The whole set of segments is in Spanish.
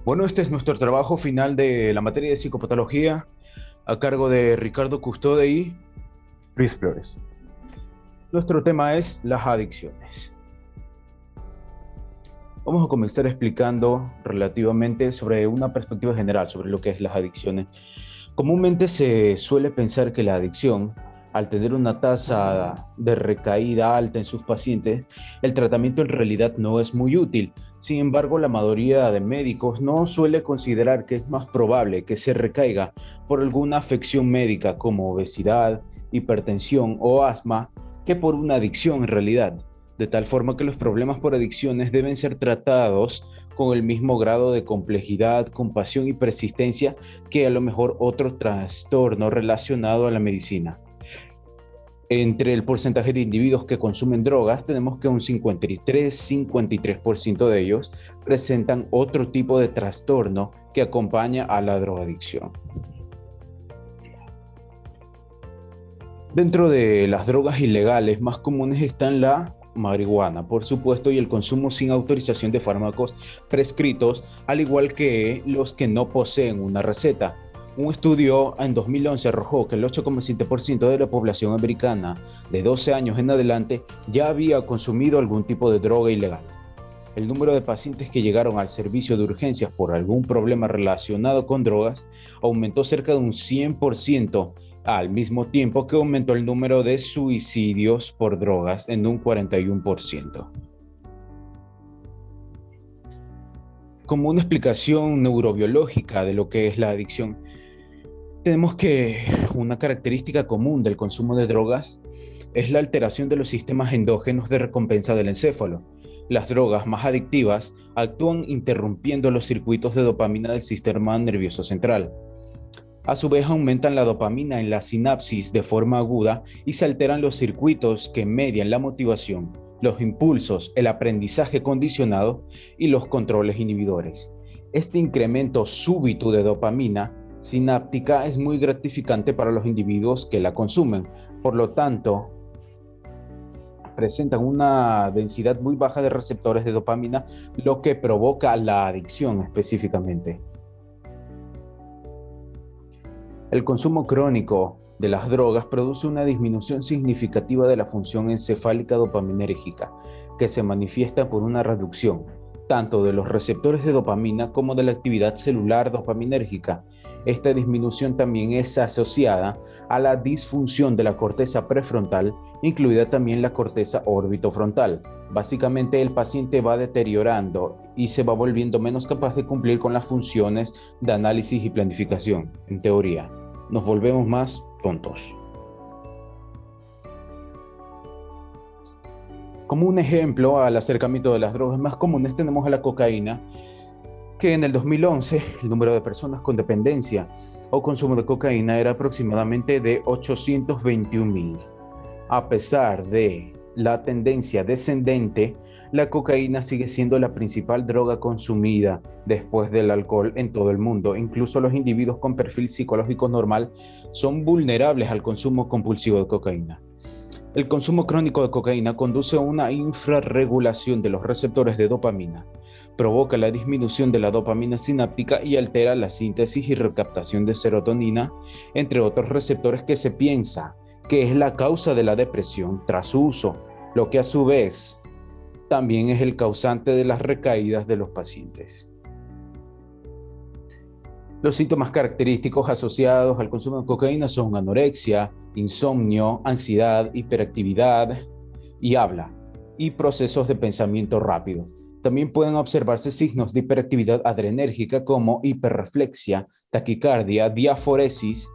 Bueno, este es nuestro trabajo final de la materia de psicopatología a cargo de Ricardo Custode y Luis Flores. nuestro tema es las adicciones. Vamos a comenzar explicando relativamente sobre una perspectiva general sobre lo que es las adicciones. Comúnmente se suele pensar que la adicción, al tener una tasa de recaída alta en sus pacientes, el tratamiento en realidad no es muy útil. Sin embargo, la mayoría de médicos no suele considerar que es más probable que se recaiga por alguna afección médica como obesidad, hipertensión o asma que por una adicción en realidad, de tal forma que los problemas por adicciones deben ser tratados con el mismo grado de complejidad, compasión y persistencia que a lo mejor otro trastorno relacionado a la medicina. Entre el porcentaje de individuos que consumen drogas, tenemos que un 53% de ellos presentan otro tipo de trastorno que acompaña a la drogadicción. Dentro de las drogas ilegales más comunes están la marihuana, por supuesto, y el consumo sin autorización de fármacos prescritos, al igual que los que no poseen una receta. Un estudio en 2011 arrojó que el 8,7% de la población americana de 12 años en adelante ya había consumido algún tipo de droga ilegal. El número de pacientes que llegaron al servicio de urgencias por algún problema relacionado con drogas aumentó cerca de un 100%, al mismo tiempo que aumentó el número de suicidios por drogas en un 41%. Como una explicación neurobiológica de lo que es la adicción, tenemos que una característica común del consumo de drogas es la alteración de los sistemas endógenos de recompensa del encéfalo. Las drogas más adictivas actúan interrumpiendo los circuitos de dopamina del sistema nervioso central. A su vez, aumentan la dopamina en la sinapsis de forma aguda y se alteran los circuitos que median la motivación, los impulsos, el aprendizaje condicionado y los controles inhibidores. Este incremento súbito de dopamina sináptica es muy gratificante para los individuos que la consumen. Por lo tanto, presentan una densidad muy baja de receptores de dopamina, lo que provoca la adicción específicamente. El consumo crónico de las drogas produce una disminución significativa de la función encefálica dopaminérgica, que se manifiesta por una reducción tanto de los receptores de dopamina como de la actividad celular dopaminérgica. Esta disminución también es asociada a la disfunción de la corteza prefrontal, incluida también la corteza orbitofrontal. Básicamente, el paciente va deteriorando y se va volviendo menos capaz de cumplir con las funciones de análisis y planificación, en teoría. Nos volvemos más tontos. Como un ejemplo al acercamiento de las drogas más comunes tenemos a la cocaína, que en el 2011 el número de personas con dependencia o consumo de cocaína era aproximadamente de 821,000. A pesar de la tendencia descendente, la cocaína sigue siendo la principal droga consumida después del alcohol en todo el mundo. Incluso los individuos con perfil psicológico normal son vulnerables al consumo compulsivo de cocaína. El consumo crónico de cocaína conduce a una infrarregulación de los receptores de dopamina, provoca la disminución de la dopamina sináptica y altera la síntesis y recaptación de serotonina, entre otros receptores que se piensa que es la causa de la depresión tras su uso, lo que a su vez también es el causante de las recaídas de los pacientes. Los síntomas característicos asociados al consumo de cocaína son anorexia, insomnio, ansiedad, hiperactividad y habla, y procesos de pensamiento rápido. También pueden observarse signos de hiperactividad adrenérgica como hiperreflexia, taquicardia, diaforesis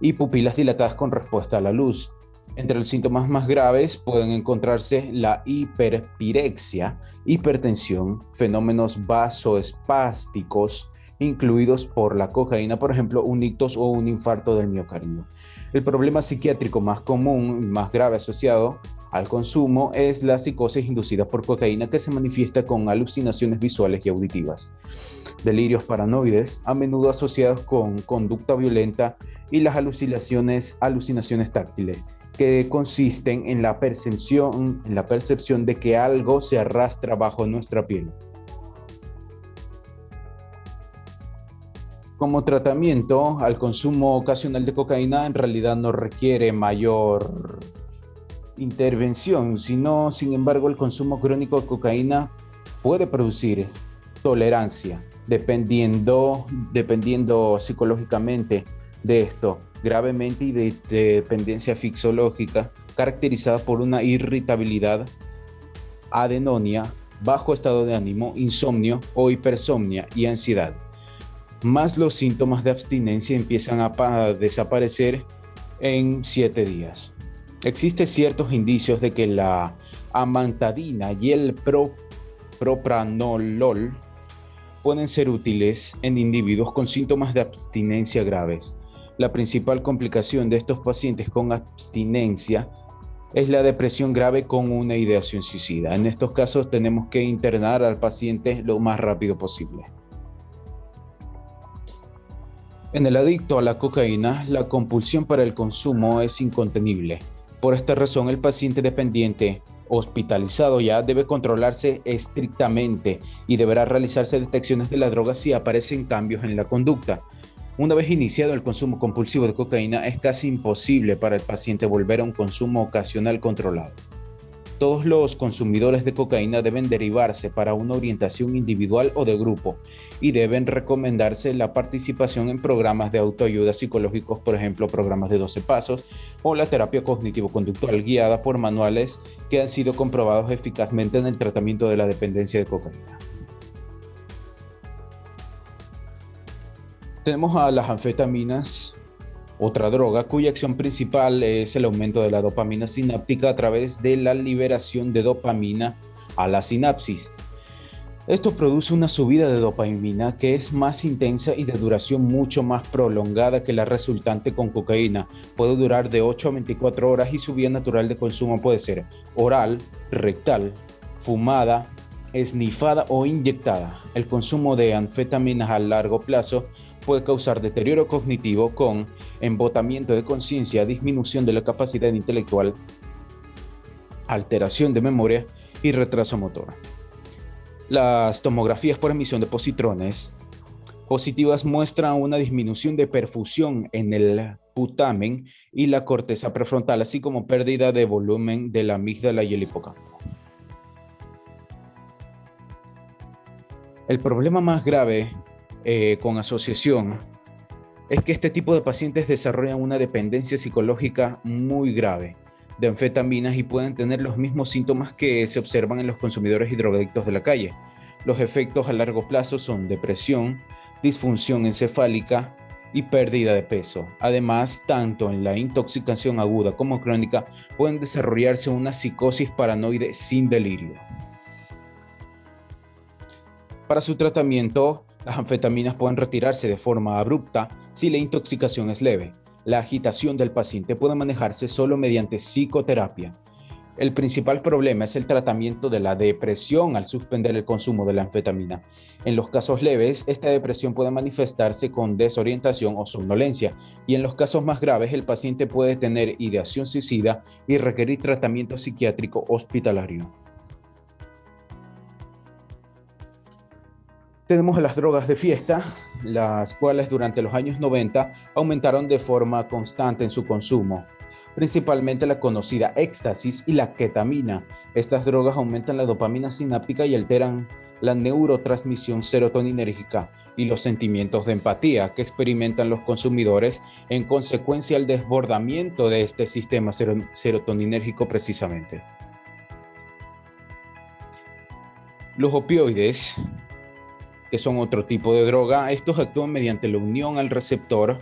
y pupilas dilatadas con respuesta a la luz. Entre los síntomas más graves pueden encontrarse la hiperpirexia, hipertensión, fenómenos vasoespásticos incluidos por la cocaína, por ejemplo, un ictus o un infarto del miocardio. El problema psiquiátrico más común y más grave asociado al consumo es la psicosis inducida por cocaína, que se manifiesta con alucinaciones visuales y auditivas, delirios paranoides, a menudo asociados con conducta violenta, y las alucinaciones táctiles, que consisten en la percepción de que algo se arrastra bajo nuestra piel. Como tratamiento al consumo ocasional de cocaína, en realidad no requiere mayor intervención, sino, sin embargo, el consumo crónico de cocaína puede producir tolerancia, dependiendo psicológicamente de esto, gravemente y de dependencia fisiológica, caracterizada por una irritabilidad, adenonia, bajo estado de ánimo, insomnio o hipersomnia y ansiedad. Más los síntomas de abstinencia empiezan a desaparecer en 7 días. Existen ciertos indicios de que la amantadina y el propranolol pueden ser útiles en individuos con síntomas de abstinencia graves. La principal complicación de estos pacientes con abstinencia es la depresión grave con una ideación suicida. En estos casos tenemos que internar al paciente lo más rápido posible. En el adicto a la cocaína, la compulsión para el consumo es incontenible. Por esta razón, el paciente dependiente hospitalizado ya debe controlarse estrictamente y deberá realizarse detecciones de la droga si aparecen cambios en la conducta. Una vez iniciado el consumo compulsivo de cocaína, es casi imposible para el paciente volver a un consumo ocasional controlado. Todos los consumidores de cocaína deben derivarse para una orientación individual o de grupo y deben recomendarse la participación en programas de autoayuda psicológicos, por ejemplo, programas de 12 pasos o la terapia cognitivo-conductual guiada por manuales que han sido comprobados eficazmente en el tratamiento de la dependencia de cocaína. Tenemos a las anfetaminas, otra droga cuya acción principal es el aumento de la dopamina sináptica a través de la liberación de dopamina a la sinapsis. Esto produce una subida de dopamina que es más intensa y de duración mucho más prolongada que la resultante con cocaína. Puede durar de 8 a 24 horas y su vía natural de consumo puede ser oral, rectal, fumada, esnifada o inyectada. El consumo de anfetaminas a largo plazo puede causar deterioro cognitivo con embotamiento de conciencia, disminución de la capacidad intelectual, alteración de memoria y retraso motor. Las tomografías por emisión de positrones positivas muestran una disminución de perfusión en el putamen y la corteza prefrontal, así como pérdida de volumen de la amígdala y el hipocampo. El problema más grave con asociación es que este tipo de pacientes desarrollan una dependencia psicológica muy grave de anfetaminas y pueden tener los mismos síntomas que se observan en los consumidores y drogadictos de la calle. Los efectos a largo plazo son depresión, disfunción encefálica y pérdida de peso. Además, tanto en la intoxicación aguda como crónica pueden desarrollarse una psicosis paranoide sin delirio. Para su tratamiento, las anfetaminas pueden retirarse de forma abrupta si la intoxicación es leve. La agitación del paciente puede manejarse solo mediante psicoterapia. El principal problema es el tratamiento de la depresión al suspender el consumo de la anfetamina. En los casos leves, esta depresión puede manifestarse con desorientación o somnolencia, y en los casos más graves, el paciente puede tener ideación suicida y requerir tratamiento psiquiátrico hospitalario. Tenemos las drogas de fiesta, las cuales durante los años 90 aumentaron de forma constante en su consumo, principalmente la conocida éxtasis y la ketamina. Estas drogas aumentan la dopamina sináptica y alteran la neurotransmisión serotoninérgica y los sentimientos de empatía que experimentan los consumidores en consecuencia del desbordamiento de este sistema serotoninérgico precisamente. Los opioides, que son otro tipo de droga, estos actúan mediante la unión al receptor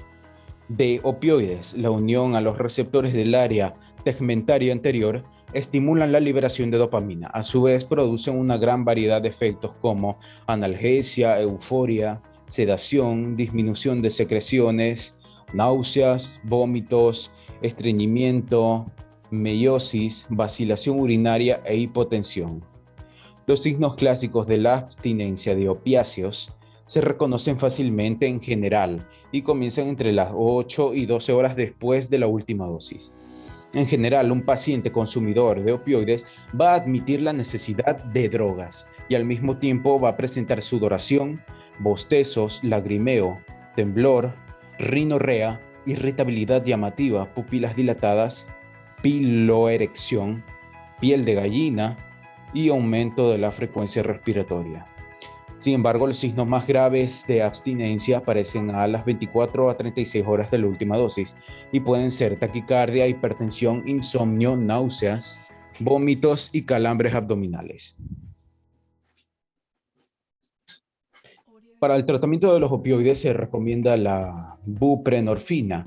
de opioides. La unión a los receptores del área tegmentaria anterior estimulan la liberación de dopamina. A su vez, producen una gran variedad de efectos como analgesia, euforia, sedación, disminución de secreciones, náuseas, vómitos, estreñimiento, meiosis, vacilación urinaria e hipotensión. Los signos clásicos de la abstinencia de opiáceos se reconocen fácilmente en general y comienzan entre las 8 y 12 horas después de la última dosis. En general, un paciente consumidor de opioides va a admitir la necesidad de drogas y al mismo tiempo va a presentar sudoración, bostezos, lagrimeo, temblor, rinorrea, irritabilidad llamativa, pupilas dilatadas, piloerección, piel de gallina y aumento de la frecuencia respiratoria. Sin embargo, los signos más graves de abstinencia aparecen a las 24 a 36 horas de la última dosis y pueden ser taquicardia, hipertensión, insomnio, náuseas, vómitos y calambres abdominales. Para el tratamiento de los opioides se recomienda la buprenorfina,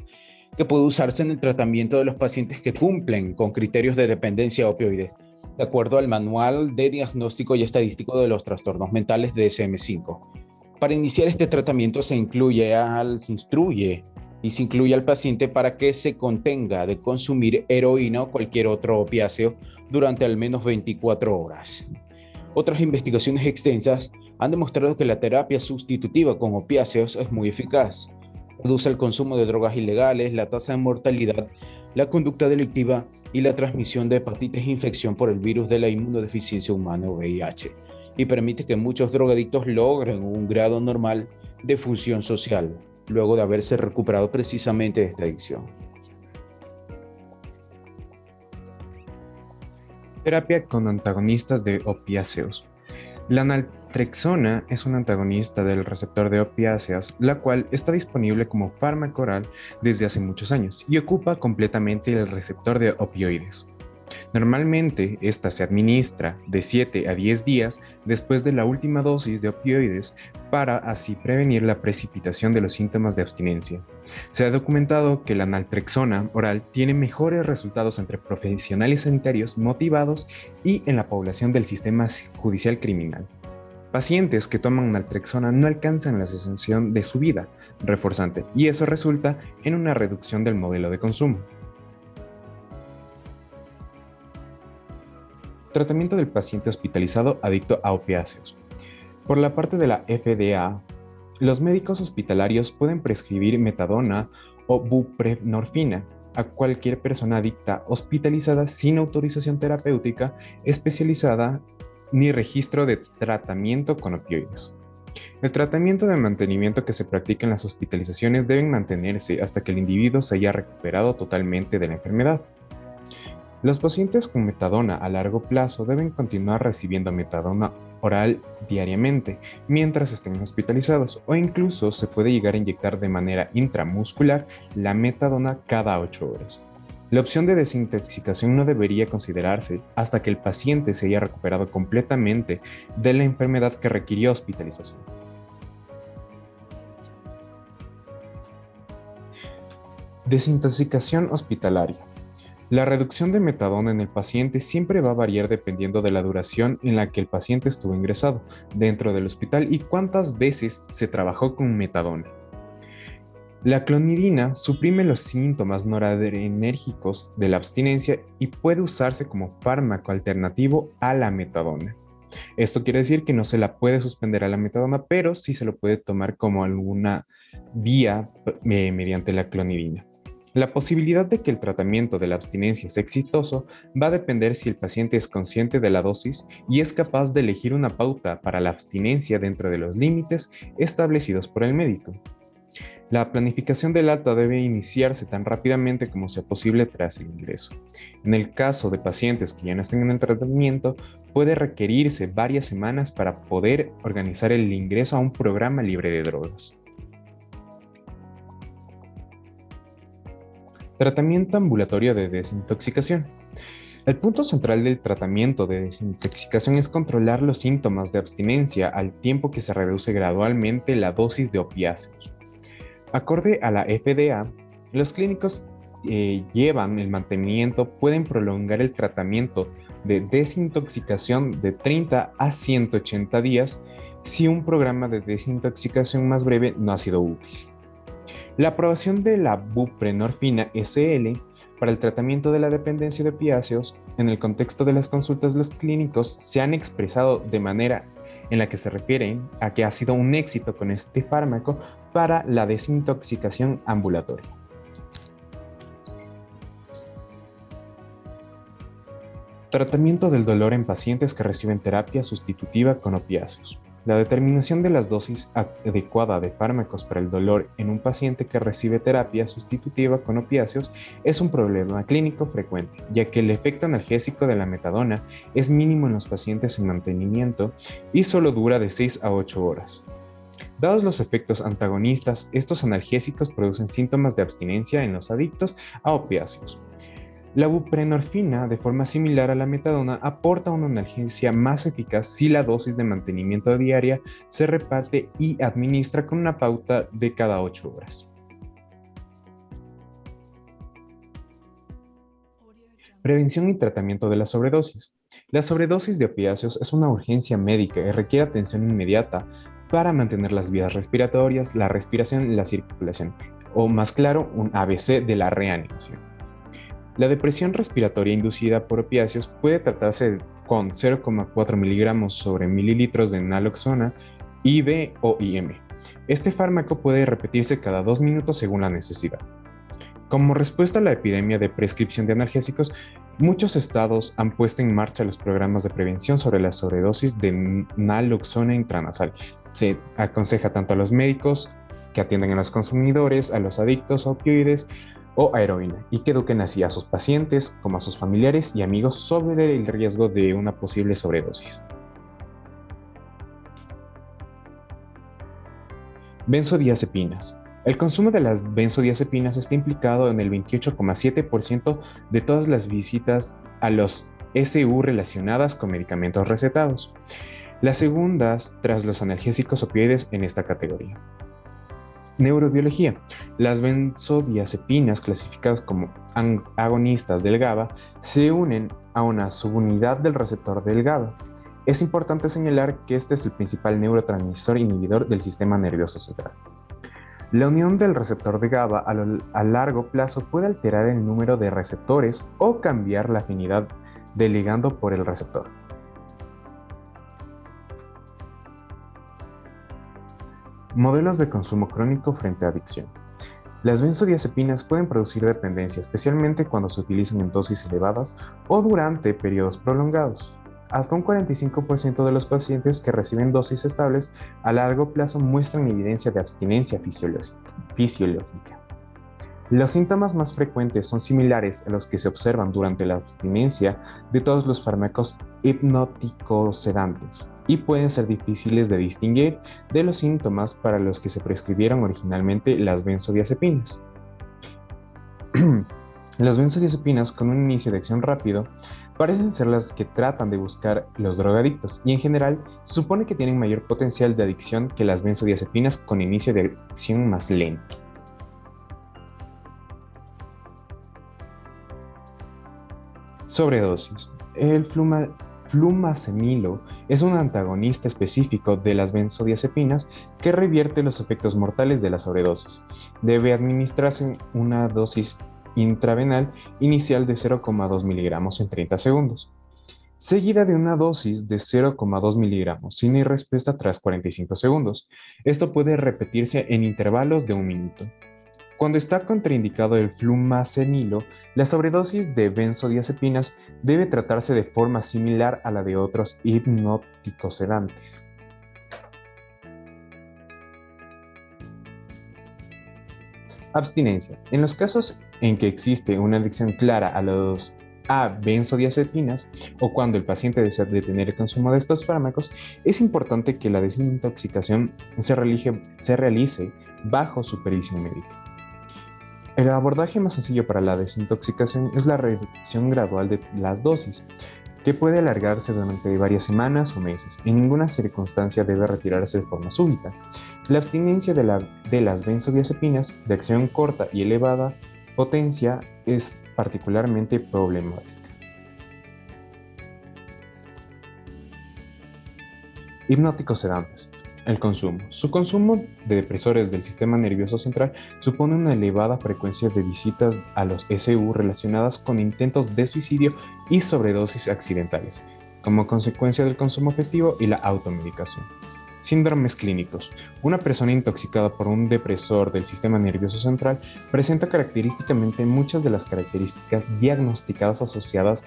que puede usarse en el tratamiento de los pacientes que cumplen con criterios de dependencia a opioides, de acuerdo al Manual de Diagnóstico y Estadístico de los Trastornos Mentales de DSM-5. Para iniciar este tratamiento se instruye al paciente para que se contenga de consumir heroína o cualquier otro opiáceo durante al menos 24 horas. Otras investigaciones extensas han demostrado que la terapia sustitutiva con opiáceos es muy eficaz. Reduce el consumo de drogas ilegales, la tasa de mortalidad, la conducta delictiva y la transmisión de hepatitis e infección por el virus de la inmunodeficiencia humana o VIH, y permite que muchos drogadictos logren un grado normal de función social, luego de haberse recuperado precisamente de esta adicción. Terapia con antagonistas de opiáceos. La naltrexona es un antagonista del receptor de opiáceos, la cual está disponible como fármaco oral desde hace muchos años y ocupa completamente el receptor de opioides. Normalmente, esta se administra de 7 a 10 días después de la última dosis de opioides para así prevenir la precipitación de los síntomas de abstinencia. Se ha documentado que la naltrexona oral tiene mejores resultados entre profesionales sanitarios motivados y en la población del sistema judicial criminal. Pacientes que toman naltrexona no alcanzan la cesación de su vida reforzante y eso resulta en una reducción del modelo de consumo. Tratamiento del paciente hospitalizado adicto a opiáceos. Por la parte de la FDA, los médicos hospitalarios pueden prescribir metadona o buprenorfina a cualquier persona adicta hospitalizada sin autorización terapéutica especializada ni registro de tratamiento con opioides. El tratamiento de mantenimiento que se practica en las hospitalizaciones deben mantenerse hasta que el individuo se haya recuperado totalmente de la enfermedad. Los pacientes con metadona a largo plazo deben continuar recibiendo metadona oral diariamente mientras estén hospitalizados, o incluso se puede llegar a inyectar de manera intramuscular la metadona cada 8 horas. La opción de desintoxicación no debería considerarse hasta que el paciente se haya recuperado completamente de la enfermedad que requirió hospitalización. Desintoxicación hospitalaria. La reducción de metadona en el paciente siempre va a variar dependiendo de la duración en la que el paciente estuvo ingresado dentro del hospital y cuántas veces se trabajó con metadona. La clonidina suprime los síntomas noradrenérgicos de la abstinencia y puede usarse como fármaco alternativo a la metadona. Esto quiere decir que no se la puede suspender a la metadona, pero sí se lo puede tomar como alguna vía mediante la clonidina. La posibilidad de que el tratamiento de la abstinencia sea exitoso va a depender si el paciente es consciente de la dosis y es capaz de elegir una pauta para la abstinencia dentro de los límites establecidos por el médico. La planificación del alta debe iniciarse tan rápidamente como sea posible tras el ingreso. En el caso de pacientes que ya no estén en el tratamiento, puede requerirse varias semanas para poder organizar el ingreso a un programa libre de drogas. Tratamiento ambulatorio de desintoxicación. El punto central del tratamiento de desintoxicación es controlar los síntomas de abstinencia al tiempo que se reduce gradualmente la dosis de opiáceos. Acorde a la FDA, los clínicos llevan el mantenimiento pueden prolongar el tratamiento de desintoxicación de 30 a 180 días si un programa de desintoxicación más breve no ha sido útil. La aprobación de la buprenorfina SL para el tratamiento de la dependencia de opiáceos en el contexto de las consultas de los clínicos se han expresado de manera en la que se refieren a que ha sido un éxito con este fármaco para la desintoxicación ambulatoria. Tratamiento del dolor en pacientes que reciben terapia sustitutiva con opiáceos. La determinación de las dosis adecuada de fármacos para el dolor en un paciente que recibe terapia sustitutiva con opiáceos es un problema clínico frecuente, ya que el efecto analgésico de la metadona es mínimo en los pacientes en mantenimiento y solo dura de 6 a 8 horas. Dados los efectos antagonistas, estos analgésicos producen síntomas de abstinencia en los adictos a opiáceos. La buprenorfina, de forma similar a la metadona, aporta una analgesia más eficaz si la dosis de mantenimiento diaria se reparte y administra con una pauta de cada 8 horas. Prevención y tratamiento de la sobredosis. La sobredosis de opiáceos es una urgencia médica y requiere atención inmediata para mantener las vías respiratorias, la respiración y la circulación, o más claro, un ABC de la reanimación. La depresión respiratoria inducida por opiáceos puede tratarse con 0,4 miligramos sobre mililitros de naloxona, IV o IM. Este fármaco puede repetirse cada 2 minutos según la necesidad. Como respuesta a la epidemia de prescripción de analgésicos, muchos estados han puesto en marcha los programas de prevención sobre la sobredosis de naloxona intranasal. Se aconseja tanto a los médicos que atienden a los consumidores, a los adictos a opioides, o a heroína, y que eduquen así a sus pacientes como a sus familiares y amigos sobre el riesgo de una posible sobredosis. Benzodiazepinas. El consumo de las benzodiazepinas está implicado en el 28,7% de todas las visitas a los SU relacionadas con medicamentos recetados, las segundas tras los analgésicos opioides en esta categoría. Neurobiología. Las benzodiazepinas, clasificadas como agonistas del GABA, se unen a una subunidad del receptor del GABA. Es importante señalar que este es el principal neurotransmisor inhibidor del sistema nervioso central. La unión del receptor de GABA a largo plazo puede alterar el número de receptores o cambiar la afinidad del ligando por el receptor. Modelos de consumo crónico frente a adicción. Las benzodiazepinas pueden producir dependencia, especialmente cuando se utilizan en dosis elevadas o durante periodos prolongados. Hasta un 45% de los pacientes que reciben dosis estables a largo plazo muestran evidencia de abstinencia fisiológica. Los síntomas más frecuentes son similares a los que se observan durante la abstinencia de todos los fármacos hipnótico-sedantes y pueden ser difíciles de distinguir de los síntomas para los que se prescribieron originalmente las benzodiazepinas. Las benzodiazepinas, con un inicio de acción rápido, parecen ser las que tratan de buscar los drogadictos y en general se supone que tienen mayor potencial de adicción que las benzodiazepinas con inicio de acción más lento. Sobredosis. El flumazenilo es un antagonista específico de las benzodiazepinas que revierte los efectos mortales de la sobredosis. Debe administrarse una dosis intravenal inicial de 0,2 miligramos en 30 segundos, seguida de una dosis de 0,2 miligramos sin respuesta tras 45 segundos. Esto puede repetirse en intervalos de 1 minuto. Cuando está contraindicado el flumazenilo, la sobredosis de benzodiazepinas debe tratarse de forma similar a la de otros hipnóticos sedantes. Abstinencia. En los casos en que existe una adicción clara a benzodiazepinas o cuando el paciente desea detener el consumo de estos fármacos, es importante que la desintoxicación se realice bajo supervisión médica. El abordaje más sencillo para la desintoxicación es la reducción gradual de las dosis, que puede alargarse durante varias semanas o meses. En ninguna circunstancia debe retirarse de forma súbita. La abstinencia de las benzodiazepinas de acción corta y elevada potencia es particularmente problemática. Hipnóticos sedantes. El consumo. Su consumo de depresores del sistema nervioso central supone una elevada frecuencia de visitas a los SU relacionadas con intentos de suicidio y sobredosis accidentales, como consecuencia del consumo festivo y la automedicación. Síndromes clínicos. Una persona intoxicada por un depresor del sistema nervioso central presenta característicamente muchas de las características diagnosticadas asociadas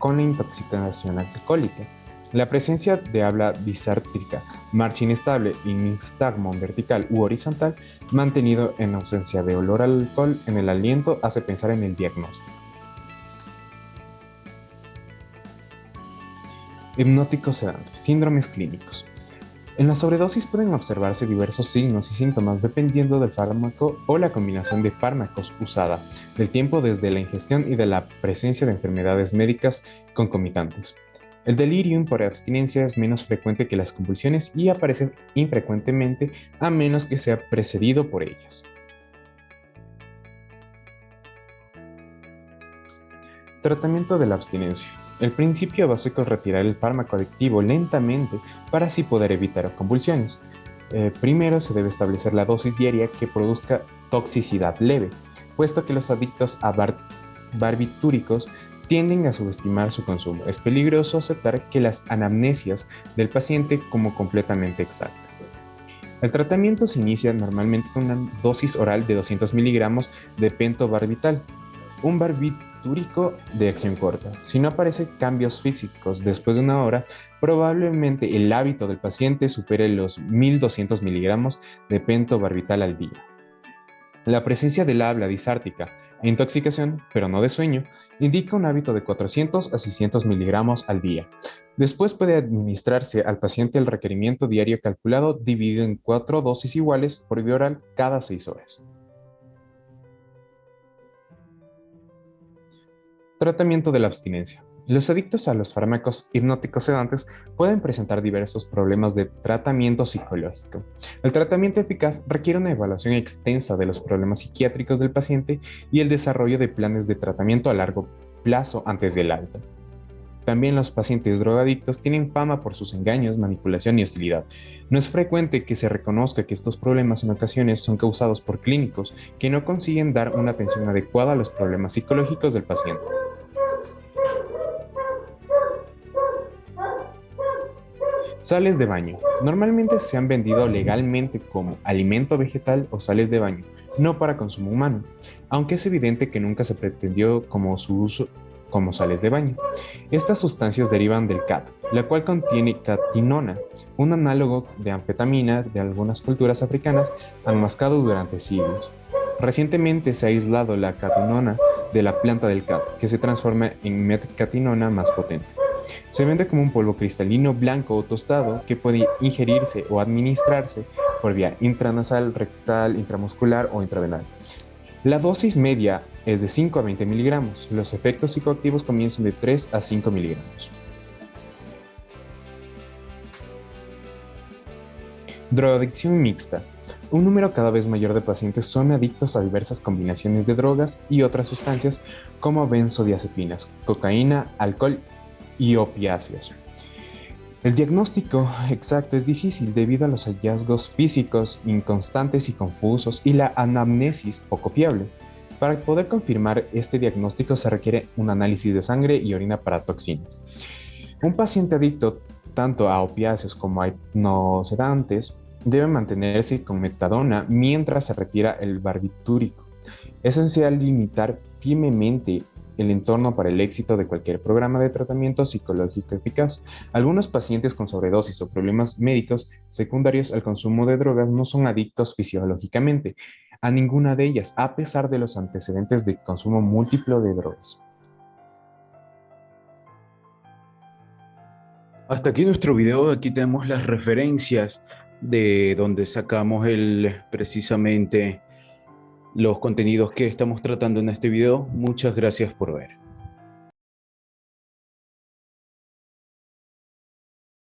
con la intoxicación alcohólica. La presencia de habla disártrica, marcha inestable y nixtamon vertical u horizontal, mantenido en ausencia de olor al alcohol en el aliento, hace pensar en el diagnóstico. Hipnóticos sedantes, síndromes clínicos. En la sobredosis pueden observarse diversos signos y síntomas dependiendo del fármaco o la combinación de fármacos usada, del tiempo desde la ingestión y de la presencia de enfermedades médicas concomitantes. El delirium por abstinencia es menos frecuente que las convulsiones y aparece infrecuentemente a menos que sea precedido por ellas. Tratamiento de la abstinencia. El principio básico es retirar el fármaco adictivo lentamente para así poder evitar convulsiones. Primero se debe establecer la dosis diaria que produzca toxicidad leve, puesto que los adictos a barbitúricos tienden a subestimar su consumo. Es peligroso aceptar que las anamnesias del paciente como completamente exactas. El tratamiento se inicia normalmente con una dosis oral de 200 miligramos de pentobarbital, un barbitúrico de acción corta. Si no aparecen cambios físicos después de una hora, probablemente el hábito del paciente supere los 1200 miligramos de pentobarbital al día. La presencia del habla disártica e intoxicación, pero no de sueño, indica un hábito de 400 a 600 miligramos al día. Después puede administrarse al paciente el requerimiento diario calculado dividido en 4 dosis iguales por vía oral cada 6 horas. Tratamiento de la abstinencia. Los adictos a los fármacos hipnóticos sedantes pueden presentar diversos problemas de tratamiento psicológico. El tratamiento eficaz requiere una evaluación extensa de los problemas psiquiátricos del paciente y el desarrollo de planes de tratamiento a largo plazo antes del alta. También los pacientes drogadictos tienen fama por sus engaños, manipulación y hostilidad. No es frecuente que se reconozca que estos problemas en ocasiones son causados por clínicos que no consiguen dar una atención adecuada a los problemas psicológicos del paciente. Sales de baño. Normalmente se han vendido legalmente como alimento vegetal o sales de baño, no para consumo humano, aunque es evidente que nunca se pretendió como su uso como sales de baño. Estas sustancias derivan del cat, la cual contiene catinona, un análogo de anfetamina de algunas culturas africanas enmascado durante siglos. Recientemente se ha aislado la catinona de la planta del cat, que se transforma en metcatinona más potente. Se vende como un polvo cristalino blanco o tostado que puede ingerirse o administrarse por vía intranasal, rectal, intramuscular o intravenal. La dosis media es de 5 a 20 miligramos. Los efectos psicoactivos comienzan de 3 a 5 miligramos. Drogadicción mixta. Un número cada vez mayor de pacientes son adictos a diversas combinaciones de drogas y otras sustancias como benzodiazepinas, cocaína, alcohol y opiáceos. El diagnóstico exacto es difícil debido a los hallazgos físicos inconstantes y confusos y la anamnesis poco fiable. Para poder confirmar este diagnóstico se requiere un análisis de sangre y orina para toxinas. Un paciente adicto tanto a opiáceos como a hipnosedantes debe mantenerse con metadona mientras se retira el barbitúrico. Es esencial limitar firmemente el entorno para el éxito de cualquier programa de tratamiento psicológico eficaz. Algunos pacientes con sobredosis o problemas médicos secundarios al consumo de drogas no son adictos fisiológicamente a ninguna de ellas, a pesar de los antecedentes de consumo múltiplo de drogas. Hasta aquí nuestro video. Aquí tenemos las referencias de donde sacamos precisamente los contenidos que estamos tratando en este video. Muchas gracias por ver.